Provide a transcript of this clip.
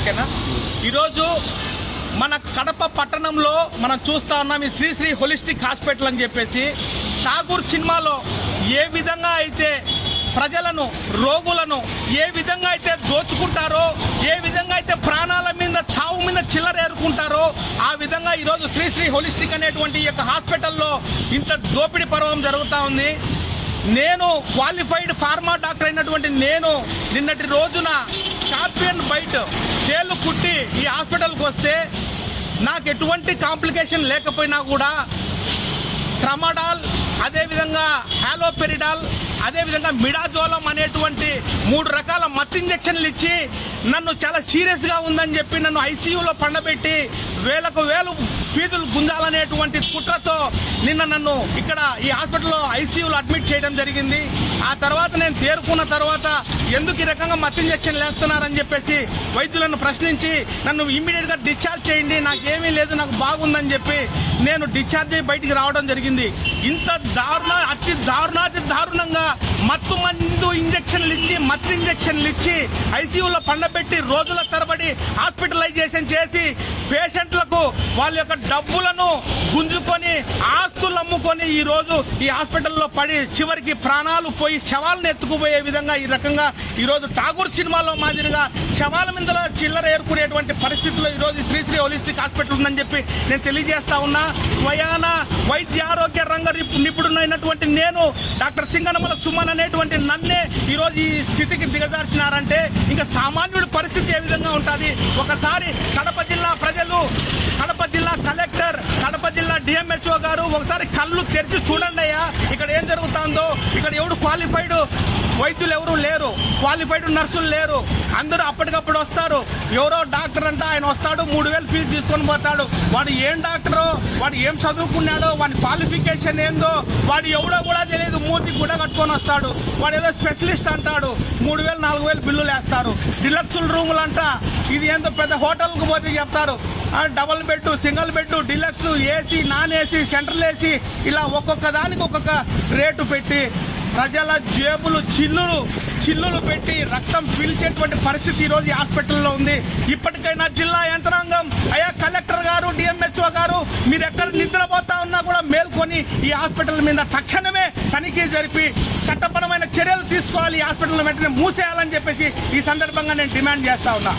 ఓకేనా. ఈరోజు మన కడప పట్టణంలో మనం చూస్తా ఉన్నాం ఈ శ్రీశ్రీ హోలిస్టిక్ హాస్పిటల్ అని చెప్పేసి. ఠాగూర్ సినిమాలో ఏ విధంగా అయితే ప్రజలను, రోగులను ఏ విధంగా అయితే దోచుకుంటారో, ఏ విధంగా అయితే ప్రాణాల మీద, చావు మీద చిల్లర ఏరుకుంటారో, ఆ విధంగా ఈరోజు శ్రీశ్రీ హోలిస్టిక్ అనేటువంటి ఈ యొక్క హాస్పిటల్లో ఇంత దోపిడీ పర్వం జరుగుతా ఉంది. నేను క్వాలిఫైడ్ ఫార్మా డాక్టర్ అయినటువంటి నేను నిన్నటి రోజున స్కార్పియన్ బైట్ తేళ్లు కుట్టి ఈ హాస్పిటల్కి వస్తే నాకు ఎటువంటి కాంప్లికేషన్ లేకపోయినా కూడా ట్రమాడాల్, అదేవిధంగా హాలోపెరిడాల్, అదేవిధంగా మిడాజోలం అనేటువంటి 3 రకాల మత్తు ఇంజక్షన్లు ఇచ్చి నన్ను చాలా సీరియస్ గా ఉందని చెప్పి నన్ను ఐసీయూలో పండబెట్టి వేలకు వేలు ఫీజులు గుంజాలనేటువంటి కుట్రతో నిన్న నన్ను ఇక్కడ ఈ హాస్పిటల్లో ఐసీయూలో అడ్మిట్ చేయడం జరిగింది. ఆ తర్వాత నేను తేరుకున్న తర్వాత ఎందుకు ఈ రకంగా మత్తు ఇంజక్షన్లు వేస్తున్నారని చెప్పేసి వైద్యులను ప్రశ్నించి నన్ను ఇమ్మీడియట్ గా డిశ్చార్జ్ చేయండి, నాకేమీ లేదు, నాకు బాగుందని చెప్పి నేను డిశ్చార్జ్ అయ్యి బయటికి రావడం జరిగింది. ఇంత అతి దారుణంగా మత్తు మందు ఇంజక్షన్లు ఇచ్చి, మత్తు ఇంజక్షన్లు ఇచ్చి ఐసీయూలో పండబెట్టి రోజుల తరబడి హాస్పిటలైజేషన్ చేసి పేషెంట్లకు వాళ్ళ యొక్క డబ్బులను గుంజుకొని, ఆస్తులు అమ్ముకొని ఈ రోజు ఈ హాస్పిటల్లో పడి చివరికి ప్రాణాలు పోయి శవాలను ఎత్తుకుపోయే విధంగా ఈ రకంగా ఈ రోజు ఠాగూర్ సినిమాలో మాదిరిగా శవాల మీద చిల్లర ఏర్పడేటువంటి పరిస్థితుల్లో ఈ రోజు శ్రీశ్రీ హోలిస్టిక్ హాస్పిటల్ ఉందని చెప్పి నేను తెలియజేస్తా ఉన్నా. స్వయాన వైద్య ఆరోగ్య రంగ నిపుణుడైనటువంటి నేను డాక్టర్ సింగనమల సుమన్ అనేటువంటి నన్నే ఈ రోజు ఈ స్థితికి దిగజార్చినారంటే ఇంకా సామాన్యుడి పరిస్థితి ఏ విధంగా ఉంటుంది? ఒకసారి కడప జిల్లా ప్రజలు, కడప జిల్లా కలెక్టర్, కడప జిల్లా డిఎంహెచ్ఓ గారు ఒకసారి కళ్ళు తెరిచి చూడండి అయ్యా, ఇక్కడ ఏం జరుగుతుందో. ఇక్కడ ఎవడు క్వాలిఫైడ్ వైద్యులు ఎవరు లేరు, క్వాలిఫైడ్ నర్సులు లేరు, అందరూ అప్పటికప్పుడు వస్తారు. ఎవరో డాక్టర్ అంటే ఆయన వస్తాడు, 3,000 ఫీజు తీసుకొని పోతాడు. వాడు ఏం డాక్టరో, వాడు ఏం చదువుకున్నాడో, వాడి క్వాలిఫికేషన్ ఏందో వాడు ఎవడో కూడా తెలియదు. మూర్తి గుడ కట్టుకొని వస్తాడు, వాడు ఏదో స్పెషలిస్ట్ అంటాడు, 3,000 4,000 బిల్లులు వేస్తారు. డిలక్స్ రూములు అంట, ఇది ఏందో పెద్ద హోటల్ కు పోతే చెప్తారు double bed, single bed, deluxe, AC, non AC, central AC, ఇలా ఒక్కొక్క దానికి ఒక్కొక్క రేటు పెట్టి ప్రజల జేబులు చిల్లులు పెట్టి రక్తం పీల్చేటువంటి పరిస్థితి ఈ రోజు ఈ హాస్పిటల్లో ఉంది. ఇప్పటికైనా జిల్లా యంత్రాంగం, అయ్యా కలెక్టర్ గారు, డిఎంహెచ్ఓ గారు, మీరు ఎక్కడ నిద్రపోతా ఉన్నా కూడా మేల్కొని ఈ హాస్పిటల్ మీద తక్షణమే తనిఖీ జరిపి చట్టపరమైన చర్యలు తీసుకోవాలి, ఈ హాస్పిటల్ వెంటనే మూసేయాలని చెప్పేసి ఈ సందర్భంగా నేను డిమాండ్ చేస్తా ఉన్నా.